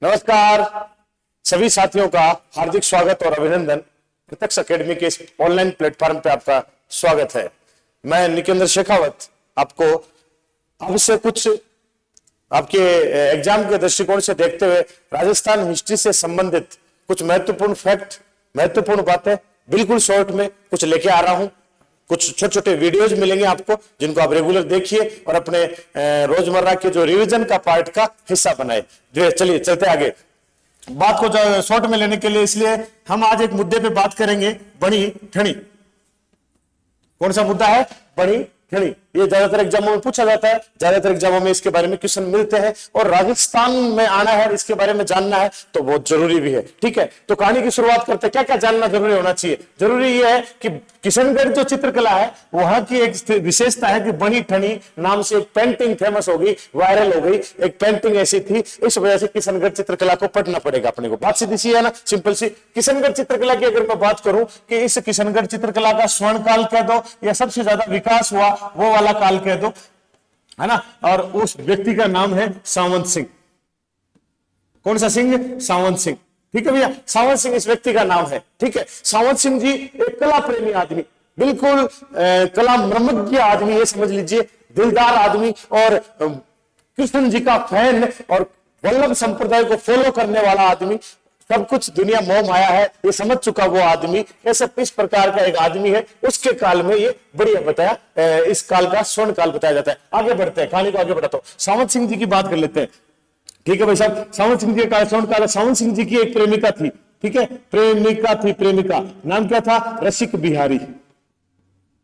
नमस्कार, सभी साथियों का हार्दिक स्वागत और अभिनंदन। प्रत्यक्ष एकेडमी के इस ऑनलाइन प्लेटफॉर्म पे आपका स्वागत है। मैं निकेंद्र शेखावत आपको आपसे कुछ आपके एग्जाम के दृष्टिकोण से देखते हुए राजस्थान हिस्ट्री से संबंधित कुछ महत्वपूर्ण फैक्ट, महत्वपूर्ण बातें बिल्कुल शॉर्ट में कुछ लेके आ रहा हूं। कुछ छोटे छोटे वीडियोज मिलेंगे आपको, जिनको आप रेगुलर देखिए और अपने रोजमर्रा के जो रिवीजन का पार्ट का हिस्सा बनाए। चलिए चलते आगे। बात को शॉर्ट में लेने के लिए इसलिए हम आज एक मुद्दे पे बात करेंगे, बड़ी ठणी। कौन सा मुद्दा है? बड़ी ठणी। ये ज्यादातर एग्जामों में पूछा जाता है, ज्यादातर एग्जामों में इसके बारे में क्वेश्चन मिलते हैं और राजस्थान में आना है, इसके बारे में जानना है तो बहुत जरूरी भी है। ठीक है, तो कहानी की शुरुआत करते हैं। क्या क्या जानना जरूरी होना चाहिए? जरूरी यह है कि किशनगढ़ जो चित्रकला है वहां की एक विशेषता है कि बड़ी ठणी नाम से एक पेंटिंग फेमस हो गई, वायरल हो गई। एक पेंटिंग ऐसी थी, इस वजह से किशनगढ़ चित्रकला को पढ़ना पड़ेगा अपने को। बात सीधी सी है ना, सिंपल सी। किशनगढ़ चित्रकला की अगर मैं बात करूं कि इस किशनगढ़ चित्रकला का स्वर्ण काल कह दो या सबसे ज्यादा विकास हुआ वो वाला काल कह दो, है ना। और उस व्यक्ति का नाम है सावंत सिंह। कौन सा सिंह? सावंत सिंह। ठीक है भैया, सावंत सिंह इस व्यक्ति का नाम है। ठीक है, सावंत सिंह जी एक कला प्रेमी आदमी, बिल्कुल कला मर्मज्ञ आदमी, ये समझ लीजिए, दिलदार आदमी और कृष्ण जी का फैन और वल्लभ संप्रदाय को फॉलो करने वाला आदमी। सब कुछ दुनिया मोह माया है ये समझ चुका वो आदमी, ऐसा इस प्रकार का एक आदमी है। उसके काल में ये बढ़िया बताया, इस काल का स्वर्ण काल बताया जाता है। आगे बढ़ते हैं, कहानी को आगे बढ़ाता हूं। सावंत सिंह जी की बात कर लेते हैं। ठीक है भाई साहब, सावंत सिंह जी का स्वर्ण काल। सावंत सिंह जी की एक प्रेमिका थी। ठीक है, प्रेमिका थी। प्रेमिका नाम क्या था? रसिक बिहारी।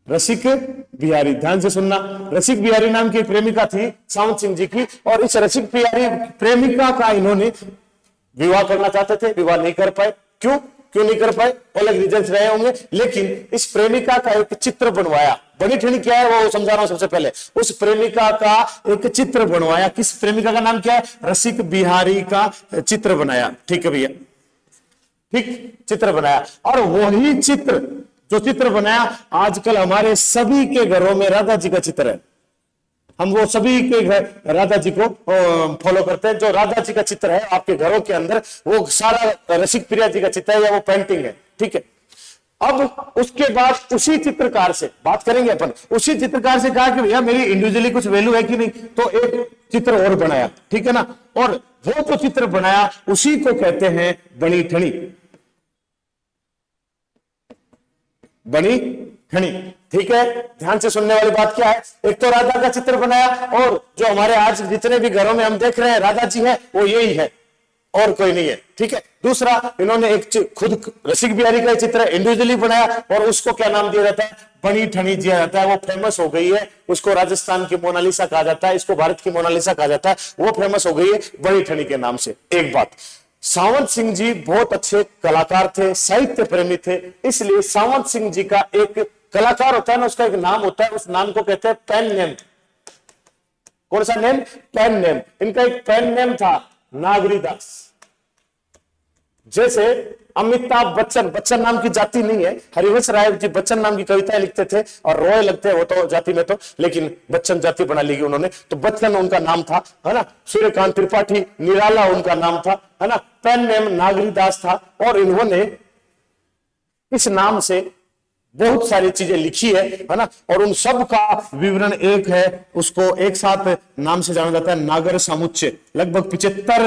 रसिक बिहारी, ध्यान से सुनना। रसिक बिहारी नाम की एक प्रेमिका थी सावंत सिंह जी की, और इस रसिक बिहारी प्रेमिका का इन्होंने विवाह करना चाहते थे, विवाह नहीं कर पाए। क्यों नहीं कर पाए? अलग रीजंस रहे होंगे, लेकिन इस प्रेमिका का एक चित्र बनवाया। बड़ी ठणी क्या है वो समझा रहा हूं सबसे पहले। उस प्रेमिका का एक चित्र बनवाया। किस प्रेमिका का नाम क्या है? रसिक बिहारी का चित्र बनाया। ठीक है भैया, ठीक, चित्र बनाया। और वही चित्र, जो चित्र बनाया, आजकल हमारे सभी के घरों में राधा जी का चित्र है। हम वो सभी के घर राधा जी को फॉलो करते हैं। जो राधा जी का चित्र है आपके घरों के अंदर, वो सारा रसिक प्रिया जी का चित्र है या वो पेंटिंग है। ठीक है, अब उसके बाद उसी चित्रकार से बात करेंगे अपन। उसी चित्रकार से कहा कि भैया मेरी इंडिविजुअली कुछ वैल्यू है कि नहीं, तो एक चित्र और बनाया। ठीक है ना, और वो जो चित्र बनाया उसी को कहते हैं बड़ी ठणी। बड़ी ठणी। ठीक है, ध्यान से सुनने वाली बात क्या है? एक तो राधा का चित्र बनाया, और जो हमारे आज जितने भी घरों में हम देख रहे हैं राधा जी है, वो यही है और कोई नहीं है। ठीक है, दूसरा इन्होंने एक खुद रसिक बिहारी का चित्र इंडिविजुअली बनाया और उसको क्या नाम दिया जाता है? बड़ी ठणी दिया जाता है। वो फेमस हो गई है, उसको राजस्थान की मोनालिसा कहा जाता है, इसको भारत की मोनालिसा कहा जाता है। वो फेमस हो गई है बड़ी ठणी के नाम से। एक बात, सावंत सिंह जी बहुत अच्छे कलाकार थे, साहित्य प्रेमी थे, इसलिए सावंत सिंह जी का एक कलाकार होता है ना, उसका एक नाम होता है, उस नाम को कहते हैं पेन नेम। कौन सा नेम? Pen name. इनका एक पेन नेम था नागरीदास। जैसे अमिताभ बच्चन, बच्चन नाम की जाति नहीं है, हरिवंश राय जी बच्चन नाम की कविताएं लिखते थे और रॉय लगते हैं वो तो जाति में, तो लेकिन बच्चन जाति बना ली उन्होंने, तो बच्चन उनका नाम था, है ना। सूर्यकांत त्रिपाठी निराला उनका नाम था, है ना। पेन नेम नागरीदास था, और इन्होंने इस नाम से बहुत सारी चीजें लिखी है ना। और उन सब का विवरण एक है, उसको एक साथ नाम से जाना जाता है नागर सामुच्चय। लगभग 75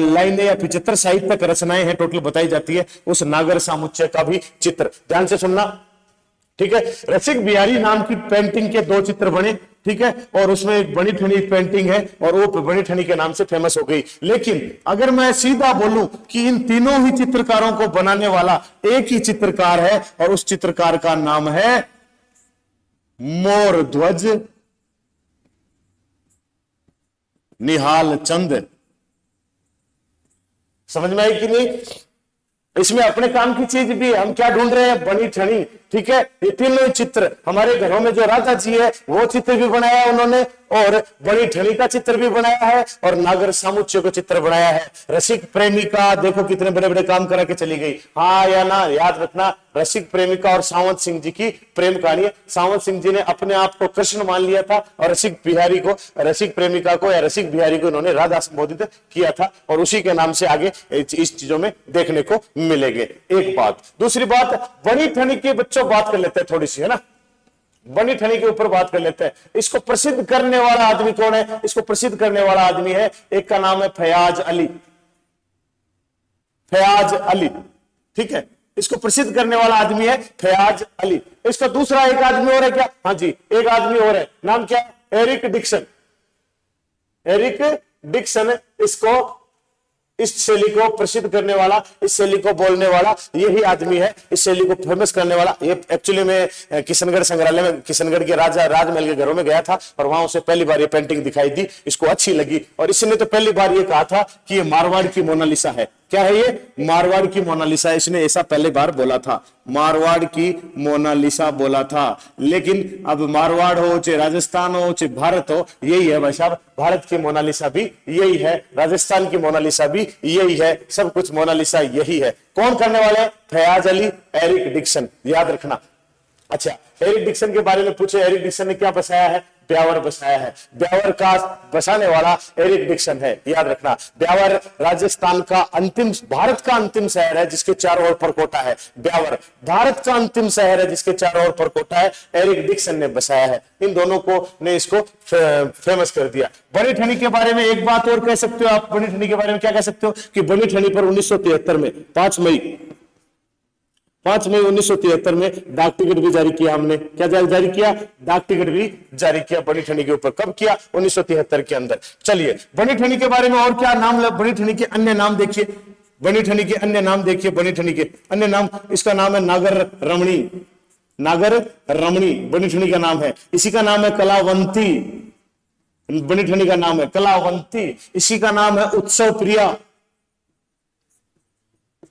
लाइनें या 75 साहित्यिक रचनाएं हैं टोटल बताई जाती है उस नागर सामुच्चय का भी चित्र। ध्यान से सुनना, ठीक है। रसिक बिहारी नाम की पेंटिंग के 2 चित्र बने। ठीक है, और उसमें एक बड़ी ठणी पेंटिंग है और वो बड़ी ठणी के नाम से फेमस हो गई। लेकिन अगर मैं सीधा बोलूं कि इन तीनों ही चित्रकारों को बनाने वाला एक ही चित्रकार है, और उस चित्रकार का नाम है मोरध्वज निहाल चंद। समझ में आई कि नहीं? इसमें अपने काम की चीज भी, हम क्या ढूंढ रहे हैं? बड़ी ठणी। ठीक है। ये तीनों चित्र हमारे घरों में जो राधा जी है वो चित्र भी बनाया है उन्होंने, और बड़ी ठनी का चित्र भी बनाया है, और नागर सामुच्य को चित्र बनाया है। रसिक प्रेमिका देखो कितने बड़े बड़े काम करा के चली गई, हाँ या ना, याद रखना। रसिक प्रेमिका और सावंत सिंह जी की प्रेम कहानी है। सावंत सिंह जी ने अपने आप को कृष्ण मान लिया था, और रसिक प्रेमिका को या रसिक बिहारी को इन्होंने राधा संबोधित किया था, और उसी के नाम से आगे इस चीजों में देखने को मिलेंगे। एक बात। दूसरी बात, बड़ी ठनी के बच्चों बात कर लेते हैं थोड़ी सी, है ना, बनी ठनी के ऊपर बात कर लेते हैं। इसको प्रसिद्ध करने वाला आदमी कौन है? इसको प्रसिद्ध करने वाला आदमी है, एक का नाम है फयाज अली। फयाज अली, ठीक है, इसको प्रसिद्ध करने वाला आदमी है फयाज अली। इसका दूसरा एक आदमी और है क्या? हाँ जी, एक आदमी और है, नाम क्या है? Eric Dixon. एरिक डिक्सन इसको, इस शैली को प्रसिद्ध करने वाला, इस शैली को बोलने वाला यही आदमी है, इस शैली को फेमस करने वाला। ये एक्चुअली में किशनगढ़ संग्रहालय में, किशनगढ़ के राजमहल के घरों में गया था, और वहां उसे पहली बार ये पेंटिंग दिखाई दी, इसको अच्छी लगी, और इसने तो पहली बार ये कहा था कि ये मारवाड़ की मोनालिसा है। क्या है ये? मारवाड़ की मोनालिसा। इसने ऐसा पहले बार बोला था, मारवाड़ की मोनालिसा बोला था। लेकिन अब मारवाड़ हो चाहे राजस्थान हो चाहे भारत हो, यही है भाई साहब, भारत की मोनालिसा भी यही है, राजस्थान की मोनालिसा भी यही है, सब कुछ मोनालिसा यही है। कौन करने वाले? फयाज अली, एरिक डिक्सन, याद रखना। अच्छा, एरिक डिक्सन के बारे में पूछे, एरिक डिक्सन ने क्या बसाया है? ब्यावर बसाया है। ब्यावर का बसाने वाला एरिक डिक्सन है, याद रखना। ब्यावर राजस्थान का अंतिम, भारत का अंतिम शहर है जिसके चारों ओर परकोटा है। ब्यावर भारत का अंतिम शहर है जिसके चारों ओर परकोटा है, एरिक डिक्सन ने बसाया है। इन दोनों को ने इसको फेमस कर दिया। बनी ठनी के बारे में एक बात और कह सकते हो आप, बनी ठनी के बारे में क्या कह सकते हो कि बनी ठनी पर 1973 में 5 मई 1973 में डाक टिकट भी जारी किया हमने। क्या जारी किया? डाक टिकट भी जारी किया बनी ठनी के ऊपर। कब किया? 1973 के अंदर। चलिए, बनी ठनी के बारे में और क्या नाम, बनी ठनी के अन्य नाम देखिए, बनी ठनी के अन्य नाम देखिए, बनी ठनी के अन्य नाम, इसका नाम है नागर रमणी। नागर रमणी बनी ठनी का नाम है। इसी का नाम है कलावंती, बनी ठनी का नाम है कलावंती। इसी का नाम है उत्सव प्रिया,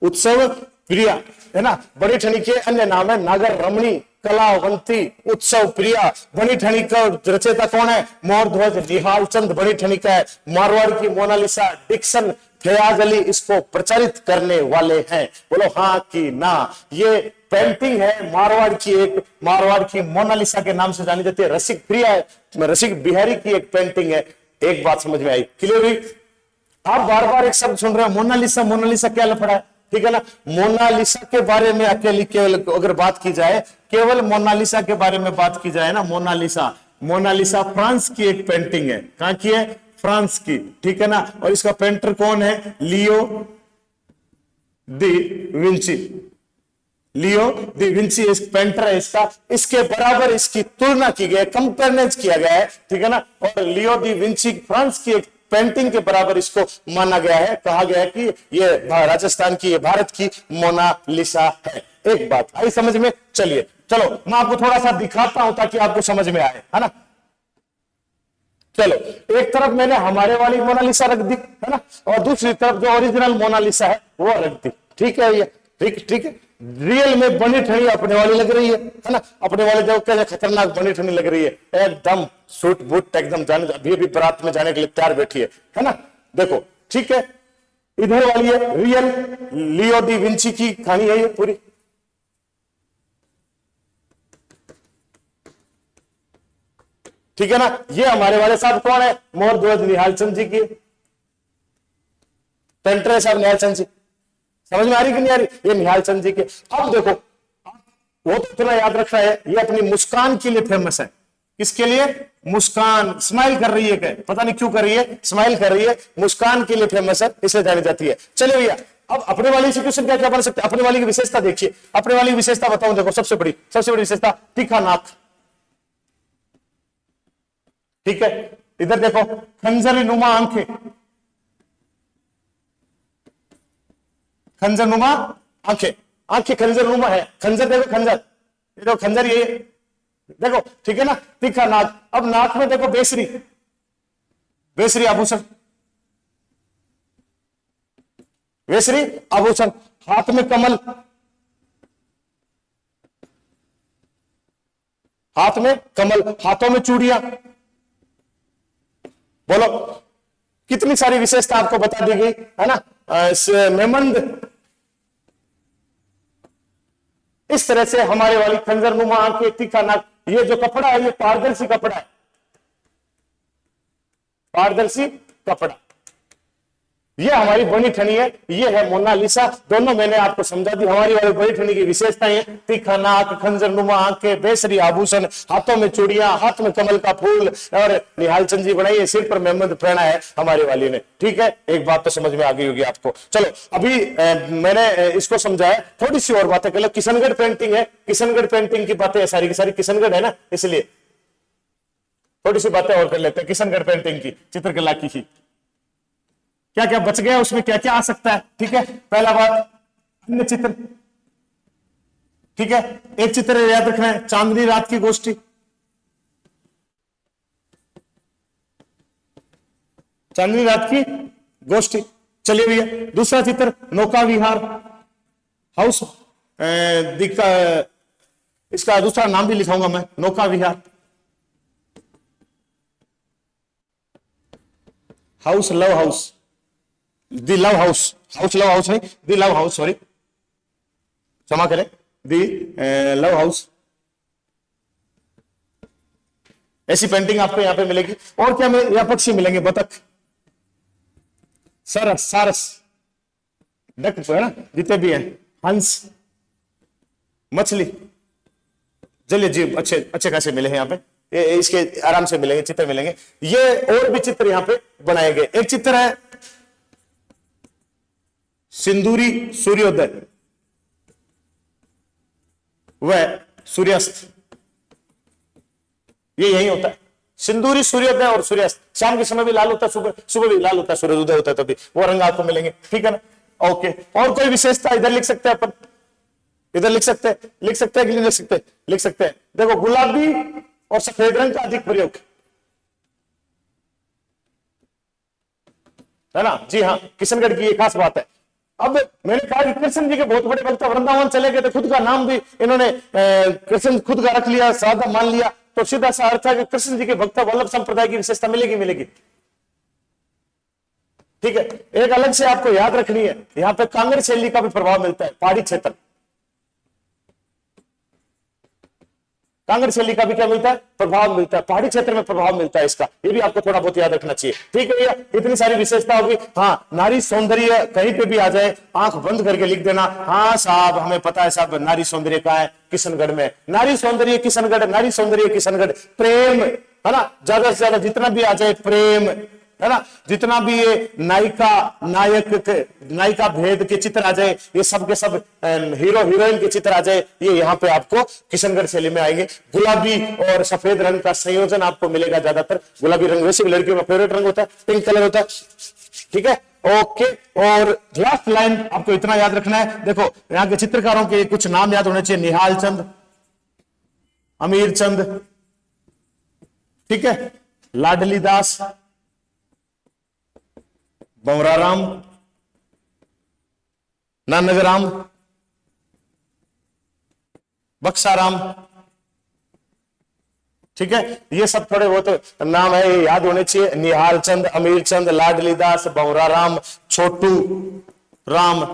उत्सव प्रिया, है ना। बनी ठनी के अन्य नाम है नागर रमणी, कलावंती, उत्सव प्रिया। बनी ठनी का रचयिता कौन है? मोरध्वज निहाल चंद बनी ठनी का है। मारवाड़ की मोनालिसा डिक्सन, फयाज अली इसको प्रचारित करने वाले हैं। बोलो हाँ कि ना। ये पेंटिंग है मारवाड़ की, एक मारवाड़ की मोनालिसा के नाम से जानी जाती है। रसिक प्रिया है, रसिक बिहारी की एक पेंटिंग है। एक बात समझ में आई? क्लियर हुई? आप बार बार एक शब्द सुन रहे हो, मोनालिसा। मोनालिसा क्या लफड़ा है? ठीक है ना। मोनालिसा के बारे में अकेली केवल अगर बात की जाए, केवल मोनालिसा के बारे में बात की जाए ना, मोनालिसा फ्रांस की एक पेंटिंग है। कहां की है? फ्रांस की, ठीक है ना। और इसका पेंटर कौन है? लियो दी विंची। लियो दी विंची एक पेंटर है इसका। इसके बराबर इसकी तुलना की गई, कंपेयर किया गया है, ठीक है ना। और लियो दी विंची फ्रांस की एक पेंटिंग के बराबर इसको माना गया है, कहा गया है कि ये राजस्थान की, ये भारत की मोनालिसा है। एक बात आई समझ में? चलिए, चलो मैं आपको थोड़ा सा दिखाता हूं ताकि आपको समझ में आए, है ना। चलो, एक तरफ मैंने हमारे वाली मोनालिसा रख दी, है ना, और दूसरी तरफ जो ओरिजिनल मोनालिसा है वो रख दी। ठीक है, ये ठीक है। रियल में बनी ठनी अपने वाली लग रही है ना। अपने वाले जो क्या खतरनाक बनी ठनी लग रही है, एकदम सूट बूट एकदम, जाने अभी भी बारात में जाने के लिए तैयार बैठी है ना। देखो, ठीक है, इधर वाली है रियल लियो दी विंची की कहानी है ये पूरी। ठीक है ना। ये हमारे वाले साहब कौन है? मोरध्वज निहाल चंद जी की पेंटर है साहब, निहाल चंद जी। समझ में आ रही कि नहीं आ रही? ये निहाल चंद जी के। अब देखो, वो तो इतना याद रखना है, ये अपनी मुस्कान के लिए फेमस है। किसके लिए? मुस्कान, स्माइल कर रही है, क्या पता नहीं क्यों कर रही है, स्माइल कर रही है, मुस्कान के लिए फेमस है, इसलिए जानी जाती है। चलिए भैया, अब अपने वाली सिचुएशन क्या क्या बन सकते हैं? अपने वाली की विशेषता देखिए, अपने वाली की विशेषता बताऊं। देखो, सबसे बड़ी विशेषता तीखा नाक। ठीक है, इधर देखो, खंजरी नुमा आंखें, खंजर नुमा आंखें, आंखें खंजर नुमा है। खंजर देखो, खंजर, ये देखो खंजर, ये देखो, ठीक है ना। तीखा नाक। अब नाक में देखो बेसरी, बेसरी आभूषण, बेसरी आभूषण। हाथ में कमल, हाथ में कमल, हाथों में चूड़ियां। बोलो, कितनी सारी विशेषता आपको बता दी गई है ना। मेमंद, इस तरह से हमारे वाली खंजरनुमा आंखें, तीखा नाक। ये जो कपड़ा है ये पारदर्शी कपड़ा है, पारदर्शी कपड़ा। ये हमारी बनी ठनी है, ये है मोनालिसा। दोनों मैंने आपको समझा दी। हमारी वाली बनी ठनी की विशेषताएं, तीखा नाक, खंजरनुमा आंखें, बेसरी आभूषण, हाथों में चूड़ियां, हाथ में कमल का फूल, और निहाल चंद जी बनाई है, सिर पर मेहमद पहना है हमारी वाली ने। ठीक है, एक बात तो समझ में आ गई होगी आपको। चलो अभी मैंने इसको समझाया, थोड़ी सी और बातें कर लो। किशनगढ़ पेंटिंग है, किशनगढ़ पेंटिंग की बातें सारी की सारी किशनगढ़ है ना, इसलिए थोड़ी सी बातें और कर लेते हैं किशनगढ़ पेंटिंग की, चित्रकला की। क्या क्या बच गया उसमें, क्या क्या आ सकता है। ठीक है, पहला बात अन्य चित्र। ठीक है, एक चित्र याद रखना है, चांदनी रात की गोष्ठी। चांदनी रात की गोष्ठी। चलिए भैया, दूसरा चित्र नौका विहार हाउस। इसका दूसरा नाम भी लिखाऊंगा मैं, नौका विहार house, love house, the love house, house love house नहीं, दी लव हाउस, सॉरी क्षमा करें, दी लव हाउस। ऐसी पेंटिंग आपको यहां पे मिलेगी। और क्या यहां पक्षी मिलेंगे, बतख, सरस, सारस, डक है ना, जितने भी हैं, हंस, मछली, जलीय जीव अच्छे अच्छे खासे मिले हैं यहाँ पे। इसके आराम से मिलेंगे, चित्र मिलेंगे। ये और भी चित्र यहाँ पे बनाए गए। एक चित्र है सिंदूरी सूर्योदय व सूर्यास्त। ये यही होता है, सिंदूरी सूर्योदय और सूर्यास्त। शाम के समय भी लाल होता है, सुबह सुबह भी लाल होता है, सूर्योदय होता है तभी, वो रंग आपको मिलेंगे। ठीक है ना, ओके। और कोई विशेषता इधर लिख सकते हैं अपन, इधर लिख सकते हैं, लिख सकते हैं कि नहीं लिख सकते, लिख सकते हैं। देखो, गुलाबी और सफेद रंग का अधिक प्रयोग है ना। जी हाँ, किशनगढ़ की एक खास बात है। अब मैंने कहा कि कृष्ण जी के बहुत बड़े भक्त वृंदावन चले गए, तो खुद का नाम भी इन्होंने कृष्ण खुद का रख लिया, सादा मान लिया। तो सीधा सा अर्थ है कि कृष्ण जी के भक्त वल्लभ संप्रदाय की विशेषता मिलेगी, मिलेगी। ठीक है, एक अलग से आपको याद रखनी है, यहां पे कांगड़ शैली का भी प्रभाव मिलता है, पहाड़ी क्षेत्र। कांगड़ शैली का भी क्या मिलता है, प्रभाव मिलता है, पहाड़ी क्षेत्र में प्रभाव मिलता है इसका। ये भी आपको थोड़ा बहुत याद रखना चाहिए। ठीक है भैया, इतनी सारी विशेषता होगी। हाँ, नारी सौंदर्य कहीं पे भी आ जाए, आंख बंद करके लिख देना, हाँ साहब हमें पता है साहब, नारी सौंदर्य का है किशनगढ़ में, नारी सौंदर्य किशनगढ़, नारी सौंदर्य किशनगढ़। प्रेम है ना, ज्यादा से ज्यादा जितना भी आ जाए प्रेम है ना, जितना भी ये नायिका नायक नायिका भेद के चित्र आ जाए, ये सब के सब हीरो हीरोइन के चित्र आ जाए, ये यहाँ पे आपको किशनगढ़ शैली में आएंगे। गुलाबी और सफेद रंग का संयोजन आपको मिलेगा ज्यादातर। गुलाबी रंग वैसे भी लड़कियों का फेवरेट रंग होता है, पिंक कलर होता है। ठीक है, ओके। और लास्ट लाइन आपको इतना याद रखना है, देखो यहाँ के चित्रकारों के कुछ नाम याद होने चाहिए, निहाल चंद, अमीर चंद, ठीक है, लाडली दास, बंवराराम, नानगराम, बक्साराम। ठीक है, ये सब थोड़े बहुत नाम है, ये याद होने चाहिए। निहाल चंद, अमीर चंद, लाडली दास, बंवराराम, छोटू राम।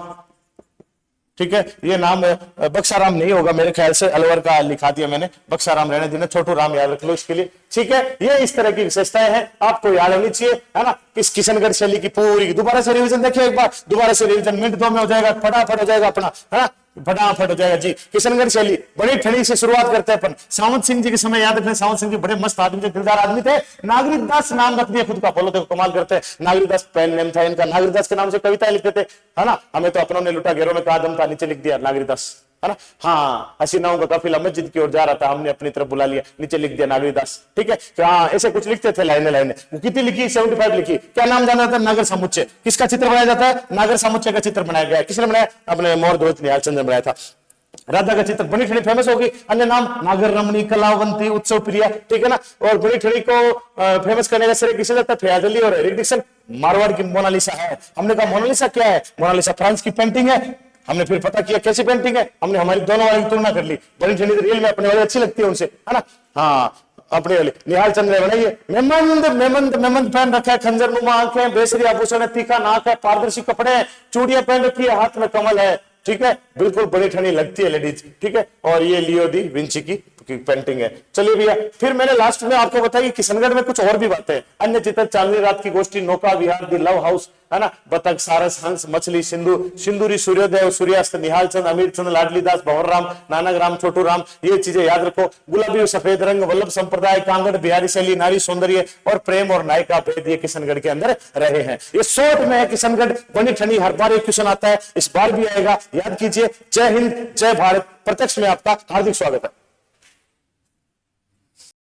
ठीक है, ये नाम बक्साराम नहीं होगा मेरे ख्याल से, अलवर का लिखा दिया मैंने, बक्साराम रहने देना, छोटू राम याद रख लो इसके लिए। ठीक है, ये इस तरह की विशेषताएं हैं, आपको याद होनी चाहिए, है ना। इस किशनगढ़ शैली की पूरी दोबारा से रिवीजन देखिए एक बार, दोबारा से रिवीजन मिनट 2 में हो जाएगा, फटाफट हो जाएगा अपना, है ना, फटाफट हो जाएगा जी। किशनगढ़ शैली बड़ी ठंडी से शुरुआत करते हैं अपन। सावंत सिंह जी के समय याद रखना, सावंत सिंह जी बड़े मस्त आदमी थे, दिलदार आदमी थे। नागरिक दास नाम रख दिया खुद का, बोलो देखो कमाल करते हैं। नागरिक दास पेन नेम था इनका, नागरिक दास के नाम से कविताएं लिखते थे, है ना। हमें तो अपनों ने लुटा घेरों में कहा दम था, नीचे लिख दिया नागरिक दास, है ना। हाँ, हसीनाओं का काफिला मस्जिद की ओर जा रहा था, हमने अपनी तरफ बुला लिया, नीचे लिख दिया नागरिक दास। ठीक है, तो हाँ ऐसे कुछ लिखते थे लाइने लाइने। कितनी लिखी, 75 लिखी। क्या नाम जाना था, नागर समुच्चय। किसका चित्र बनाया जाता है, नागर समुच्चय का चित्र बनाया गया। किसने बनाया, अपने मोर ध्वज निहाल चंद्र ने बनाया था। राधा का चित्र बनी ठणी फेमस होगी, अन्य नाम नागर रमणी, कलावंती, उत्सव प्रिया। ठीक है ना। और बनी ठणी को फेमस करने का श्रेय किसे जाता है, फयाज अली और एरिक डिक्सन। मारवाड़ की मोनालिसा है, हमने कहा मोनालिसा क्या है, मोनालिसा फ्रांस की पेंटिंग है, हमने फिर पता किया कैसी पेंटिंग है, हमने हमारी दोनों वाली तुलना कर ली, बड़ी ठंडी रियल में अपने वाली अच्छी लगती है उनसे, है ना। हाँ, अपने वाली निहाल चंद ने बनाई है, मेमंद मेमंद मेमंद पहन रखा है, खंजर नुमा आंखें, बेसरी आभूषण, तीखा नाक है, पारदर्शी कपड़े, चूड़ियां पहन रखी है, हाथ में कमल है, ठीक है, बिल्कुल बड़ी ठंडी लगती है लेडीज, ठीक है। और ये लियो दी विंची की पेंटिंग है। चलिए भैया, फिर मैंने लास्ट में आपको बताया कि किशनगढ़ में कुछ और भी बातें हैं, अन्य चित्र, चांदनी रात की गोष्ठी, नौका विहार, दी लव हाउस, है ना, बतख, सारस, हंस, मछली, सिंधु, सिंदूरी, सूर्योदय, सूर्यास्त, निहाल चंद, अमीर चंद, लाडली दास, भंवर राम, नानक राम, छोटू राम, ये चीजें याद रखो। गुलाबी सफेद रंग, वल्लभ संप्रदाय, कांगड़, बिहारी शैली, नारी सौंदर्य और प्रेम और नायिका भेद, ये किशनगढ़ के अंदर रहे हैं। ये शॉर्ट में है किशनगढ़, बनी ठंडी, हर बार एक क्वेश्चन आता है, इस बार भी आएगा, याद कीजिए। जय हिंद, जय भारत। प्रत्यक्ष में आपका हार्दिक स्वागत है।